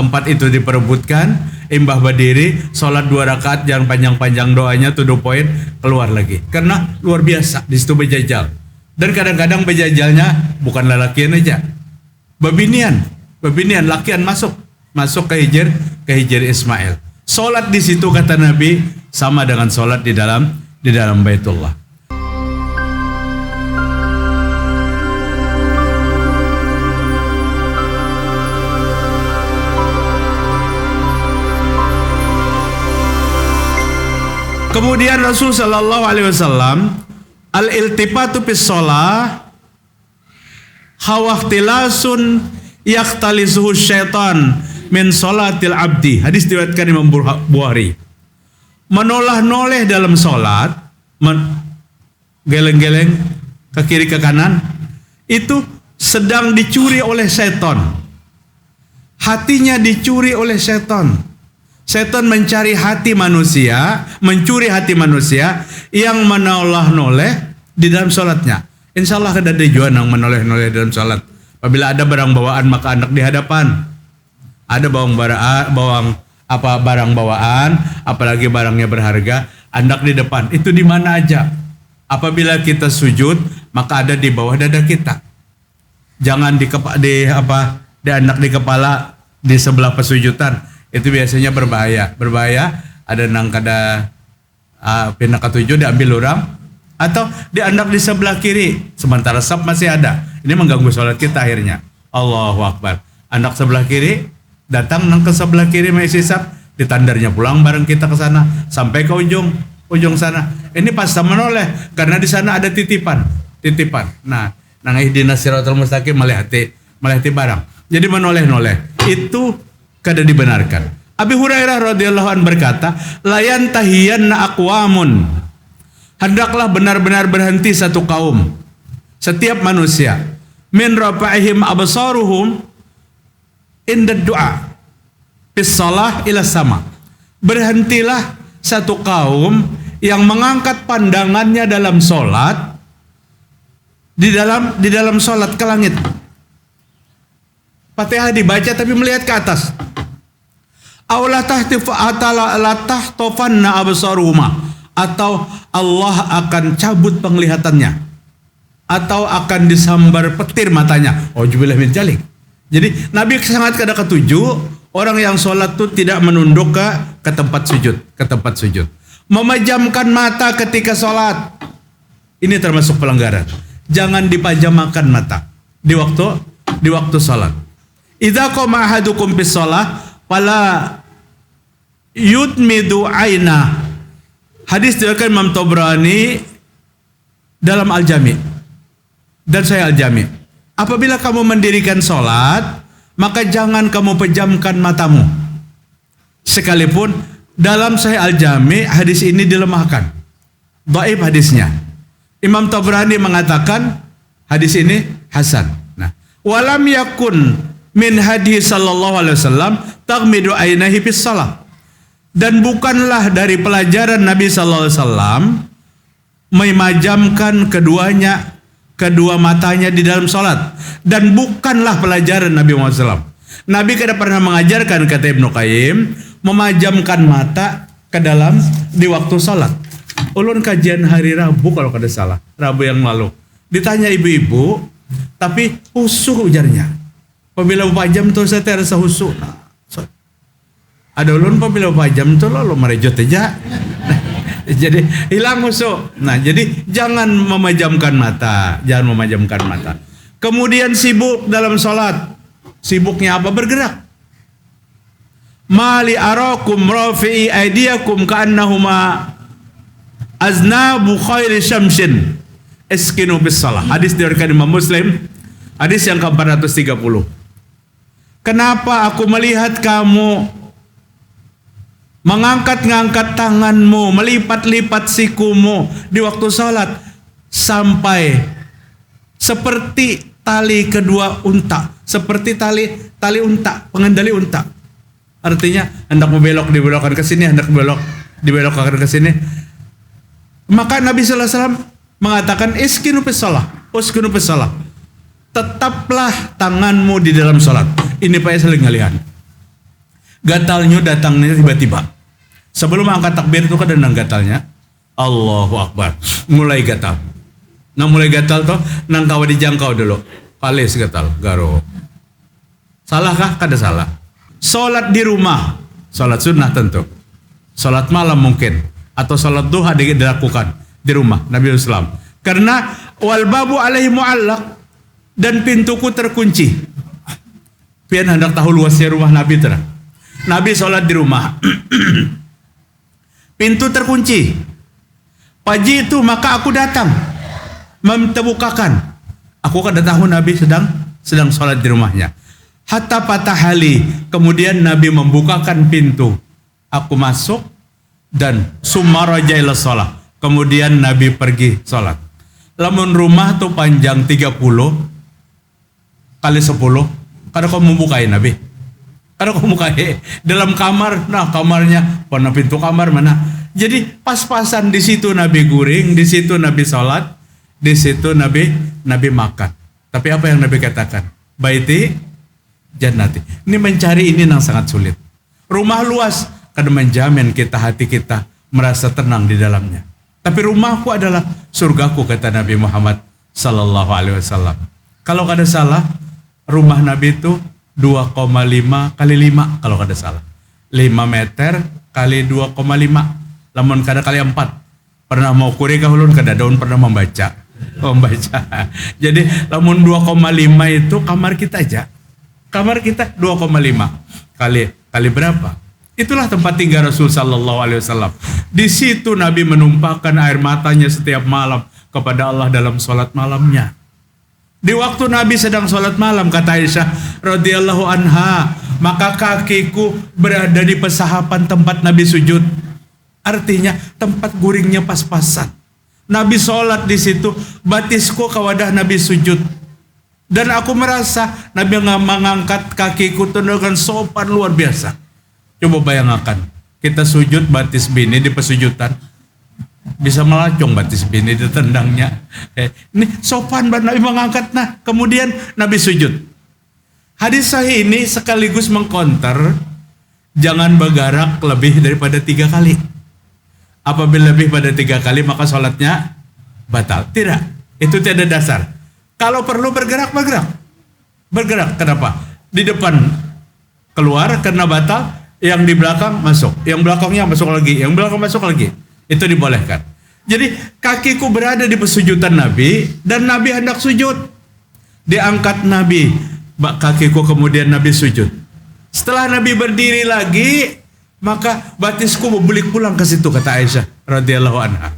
tempat itu diperebutkan, imbah berdiri, sholat 2 rakaat, jangan panjang-panjang doanya, to the point, keluar lagi. Karena luar biasa, di situ bejajal. Dan kadang-kadang bejajalnya bukan lelakian aja, babinian, lakian masuk ke hijir Ismail. Sholat di situ kata Nabi sama dengan sholat di dalam Baitullah. Kemudian Rasul sallallahu alaihi wasallam al-iltifatu fis shalah hawahtilasun yaktalisuhu syaitan min sholatil abdi. Hadis diriwayatkan Imam Bukhari. Menoleh-noleh dalam salat, geleng-geleng ke kiri ke kanan, itu sedang dicuri oleh syaitan. Hatinya dicuri oleh syaitan. Setan mencuri hati manusia yang menoleh-noleh di dalam sholatnya. Insya Allah ada tujuan yang menoleh-noleh dalam sholat. Apabila ada barang bawaan maka anak di hadapan. Ada barang bawaan, apalagi barangnya berharga, anak di depan. Itu di mana aja. Apabila kita sujud maka ada di bawah dada kita. Jangan di anak di kepala di sebelah pesujudan. Itu biasanya berbahaya ada nang kada pindah ketujuh diambil orang, atau dianak di sebelah kiri sementara sab masih ada. Ini mengganggu sholat kita akhirnya. Allahu Akbar, anak sebelah kiri datang nang ke sebelah kiri masih sab, ditandarnya pulang bareng kita ke sana sampai ke ujung sana. Ini pasti menoleh karena di sana ada titipan. Nah, nang ihdinas siratal mustaqim melihati barang. Jadi menoleh-noleh itu kada dibenarkan. Abi Hurairah radhiyallahu anhu berkata, "Layan tahiyanna aqwamun." Hendaklah benar-benar berhenti satu kaum, setiap manusia, min rafa'ihim absaruhum inda du'a bis shalah ila sama. Berhentilah satu kaum yang mengangkat pandangannya dalam salat di dalam salat ke langit. Fatihah dibaca tapi melihat ke atas. Aulah tahtofanna absaruhuma, atau Allah akan cabut penglihatannya, atau akan disambar petir matanya. Auzubillah min dzalik. Jadi Nabi sangat kada ketujuh orang yang sholat itu tidak menunduk ke tempat sujud, memejamkan mata ketika sholat. Ini termasuk pelanggaran. Jangan dipajamkan mata di waktu sholat. Idza qama ahadukum bis shalah fala yudmidu aina. Hadis diriwayatkan Imam Tabrani dalam Al-Jami' dan saya Al-Jami'. Apabila kamu mendirikan salat, maka jangan kamu pejamkan matamu. Sekalipun dalam Sahih Al-Jami' hadis ini dilemahkan. Dhaif hadisnya. Imam Tabrani mengatakan hadis ini hasan. Nah, walam yakun min hadis sallallahu alaihi wasallam taghmidu ainahi fis shalah. Dan bukanlah dari pelajaran Nabi sallallahu alaihi wasallam memajamkan kedua matanya di dalam salat, dan bukanlah pelajaran Nabi Muhammad SAW. Nabi kada pernah mengajarkan, kata Ibnu Qayyim, memajamkan mata ke dalam di waktu salat. Ulun kajian hari Rabu kalau kada salah, Rabu yang lalu. Ditanya ibu-ibu, tapi husu ujarnya. Apabila pajam tuh saya terasa husu. Nah, ada ulun apabila pajam tuh lo merejot aja. Jadi hilang husu. Nah, jadi jangan memejamkan mata. Kemudian sibuk dalam sholat. Sibuknya apa? Bergerak. Mali arakum rafi'i aidiyakum ka'annahuma aznabu khairi syamsin iskinu bis shalah. Hadis diriwayatkan Imam Muslim. Hadis yang ke-430. Kenapa aku melihat kamu mengangkat-ngangkat tanganmu, melipat-lipat sikumu di waktu salat sampai seperti tali kedua unta, seperti tali unta, pengendali unta. Artinya hendak dibelokkan ke sini, hendak dibelokkan ke sini. Maka Nabi sallallahu alaihi wasallam mengatakan iskinu fis shalah. Tetaplah tanganmu di dalam salat. Ini Pak saling ngalihan. Gatalnya datangnya tiba-tiba. Sebelum angkat takbir itu kadang gatalnya. Allahu Akbar. Mulai gatal. Nah mulai gatal tuh nang kawa dijangkau dulu. Palis gatal, garo. Salahkah? Kada salah. Salat di rumah, salat sunnah tentu. Salat malam mungkin atau salat duha dilakukan di rumah Nabi Islam. Karena wal babu alaihi muallaq dan pintuku terkunci. Pian hendak tahu luasnya rumah Nabi terang. Nabi salat di rumah. Pintu terkunci. Pagi itu maka aku datang membukakan. Aku kada tahu Nabi sedang sholat di rumahnya. Hatta patah hali. Kemudian Nabi membukakan pintu. Aku masuk dan sumaraja ila sholat. Kemudian Nabi pergi sholat. Lamun rumah tuh panjang 30 kali 10. Kada kau membukai Nabi. Kada kau membukai dalam kamar. Nah kamarnya mana pintu kamar mana. Jadi pas-pasan di situ Nabi guring, di situ Nabi sholat, di situ Nabi makan. Tapi apa yang Nabi katakan? Baiti jannati. Ini mencari ini yang sangat sulit. Rumah luas kadang menjamin hati kita merasa tenang di dalamnya. Tapi rumahku adalah surgaku kata Nabi Muhammad sallallahu alaihi wasallam. Kalau kada salah, rumah Nabi itu 2,5 kali 5 kalau kada salah. 5 meter kali 2,5. Lamun kada kali 4. Pernah mau kuri kahulun kada daun pernah membaca. Jadi lamun 2,5 itu kamar kita aja. Kamar kita 2,5 kali berapa? Itulah tempat tinggal Rasul sallallahu alaihi wasallam. Di situ Nabi menumpahkan air matanya setiap malam kepada Allah dalam salat malamnya. Di waktu Nabi sedang salat malam kata Aisyah radhiyallahu anha, maka kakiku berada di pesahapan tempat Nabi sujud. Artinya tempat guringnya pas-pasan. Nabi sholat di situ, batisku ke wadah Nabi sujud. Dan aku merasa Nabi mengangkat kakiku dengan sopan luar biasa. Coba bayangkan, kita sujud batis bini di pesujudan. Bisa melacong batis bini ditendangnya. Ini sopan banget Nabi mengangkat. Nah, kemudian Nabi sujud. Hadis sahih ini sekaligus mengkonter jangan bergerak lebih daripada 3 kali. Apabila lebih pada 3 kali maka sholatnya batal. Tidak, itu tidak dasar. Kalau perlu bergerak. Kenapa? Di depan keluar karena batal, yang di belakang masuk, yang belakangnya masuk lagi, yang belakang masuk lagi. Itu dibolehkan. Jadi kakiku berada di pesujudan Nabi dan Nabi hendak sujud. Diangkat Nabi, kakiku kemudian Nabi sujud. Setelah Nabi berdiri lagi, maka batisku berbulik pulang ke situ kata Aisyah radhiyallahu anha.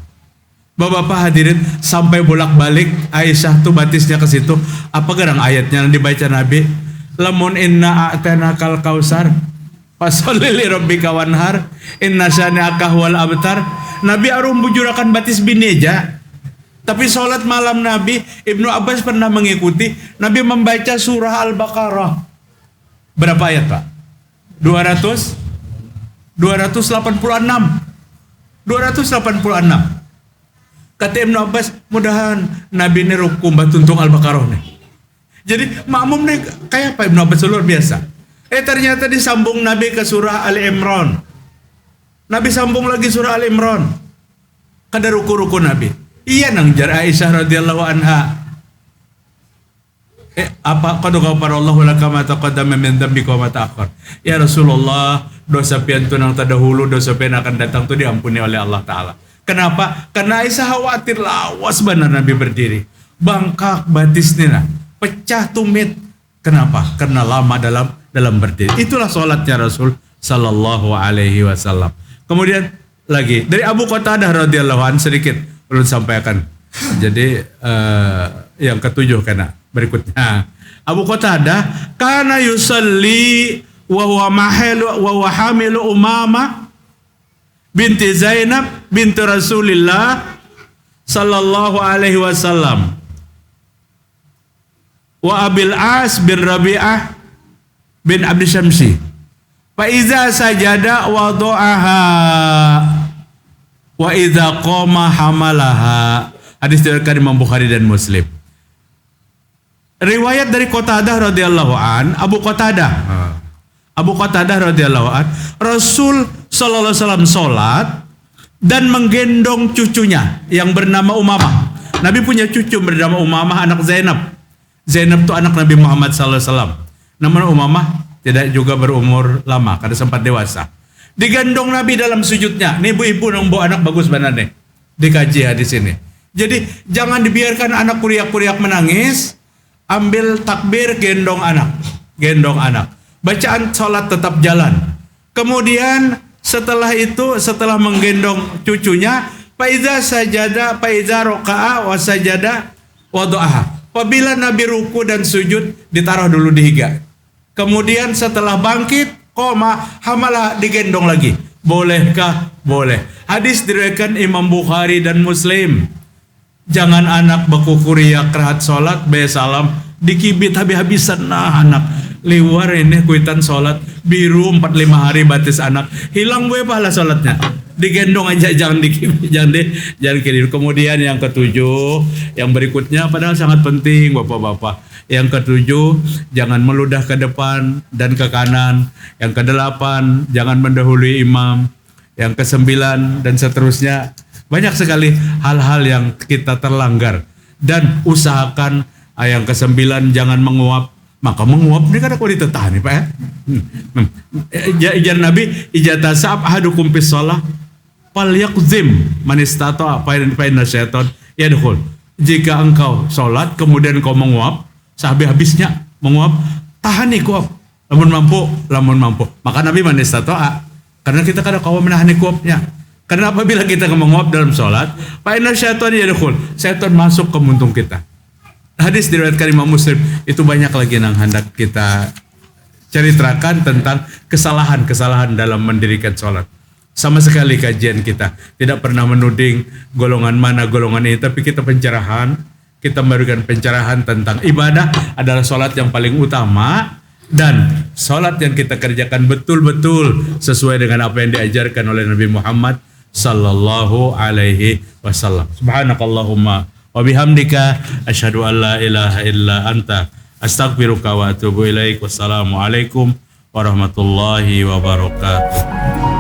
Bapak-bapak hadirin, sampai bolak-balik Aisyah tuh batisnya ke situ. Apa gerang ayatnya yang dibaca Nabi? Lamun inna a'tanakal kausar fasholli li rabbika wanhar inna syani'aka huwal abtar. Nabi arum bujurakan batis bini aja. Tapi sholat malam Nabi, Ibnu Abbas pernah mengikuti Nabi membaca surah Al-Baqarah. Berapa ayat Pak? 286. Kata Ibnu Abbas, mudahan Nabi ini rukum batuntung Al-Baqarah nih. Jadi makmum nih kayak apa Ibnu Abbas luar biasa. Ternyata disambung Nabi ke surah Ali Imran. Nabi sambung lagi surah Ali Imran. Kada ruku-ruku Nabi. Iya nang jar Aisyah radhiyallahu anha. Apa qad ghafara Allahu laka ma taqaddama min dzambika wa ma ta'akhkhar. Ya Rasulullah, dosa pian tu nang terdahulu, dosa pian akan datang tu diampuni oleh Allah taala. Kenapa? Karena Aisyah khawatir lawas benar Nabi berdiri. Bangkak batisnya pecah tumit. Kenapa? Karena lama dalam berdiri. Itulah salatnya Rasul sallallahu alaihi wasallam. Kemudian lagi dari Abu Qatadah radhiyallahu anhu sedikit ulun sampaikan. Jadi yang ketujuh kena berikutnya. Abu Qatadah kana yusalli wa huwa hamilu Umamah binti Zainab binti Rasulillah sallallahu alaihi wasallam wa Abil As bin Rabi'ah bin Abdi Syamsi. Fa iza sajada wada'aha wa iza qama hamalaha. Hadis diriwayatkan Imam Bukhari dan Muslim. Riwayat dari Qatadah radhiyallahu an, Abu Qatadah. Abu Qatadah radhiyallahu an, Rasul sallallahu alaihi wasallam salat dan menggendong cucunya yang bernama Umamah. Nabi punya cucu bernama Umamah, anak Zainab. Zainab itu anak Nabi Muhammad sallallahu alaihi wasallam. Namun Umamah tidak juga berumur lama karena sempat dewasa. Digendong Nabi dalam sujudnya. Nih ibu-ibu nombo anak bagus banget nih. Dikaji hadis ini. Jadi jangan dibiarkan anak kuriak-kuriak menangis. Ambil takbir, gendong anak. Gendong anak. Bacaan sholat tetap jalan. Kemudian setelah itu, setelah menggendong cucunya, faiza sajada, faiza roka'a, wa sajada, wa do'aha. Apabila Nabi ruku dan sujud, ditaruh dulu di higa. Kemudian setelah bangkit, koma, hamalah, digendong lagi. Bolehkah? Boleh. Hadis diriwayatkan Imam Bukhari dan Muslim. Jangan anak bekukuriak kerahat sholat, be salam, dikibit habis-habisan. Nah anak, liwar ini kuitan sholat, biru 45 hari batis anak, hilang gue pahala sholatnya. Digendong aja, jangan dikibit, jangan kiri. Kemudian yang ketujuh, yang berikutnya padahal sangat penting bapak-bapak. Yang ketujuh, jangan meludah ke depan dan ke kanan. Yang kedelapan, jangan mendahului imam. Yang kesembilan dan seterusnya. Banyak sekali hal-hal yang kita terlanggar. Dan usahakan yang kesembilan, jangan menguap. Maka menguap ini kan aku ditahan nih Pak ya. Ijar Nabi, ijatasab ahadukum fis shalah falyaqzim man istata'a fa inna syaitan yadkhul. Jika engkau sholat kemudian kau menguap, sehabis-habisnya menguap, tahan nih kuap. Lamun mampu. Maka Nabi man istata'a, karena kita kada kau menahan kuapnya. Karena apabila kita menguap dalam sholat, fa inna syaitan yadkhul, syaitan masuk ke muntung kita. Hadis diriwayatkan Imam Muslim. Itu banyak lagi yang hendak kita ceritakan tentang kesalahan-kesalahan dalam mendirikan sholat. Sama sekali kajian kita tidak pernah menuding golongan mana golongan ini, tapi kita pencerahan, kita memberikan pencerahan tentang ibadah adalah sholat yang paling utama, dan sholat yang kita kerjakan betul-betul sesuai dengan apa yang diajarkan oleh Nabi Muhammad sallallahu alaihi wasallam. Subhanakallahumma wa bihamdika asyhadu an la ilaha illa anta astaghfiruka wa atubu ilaik. Wassalamualaikum warahmatullahi wabarakatuh.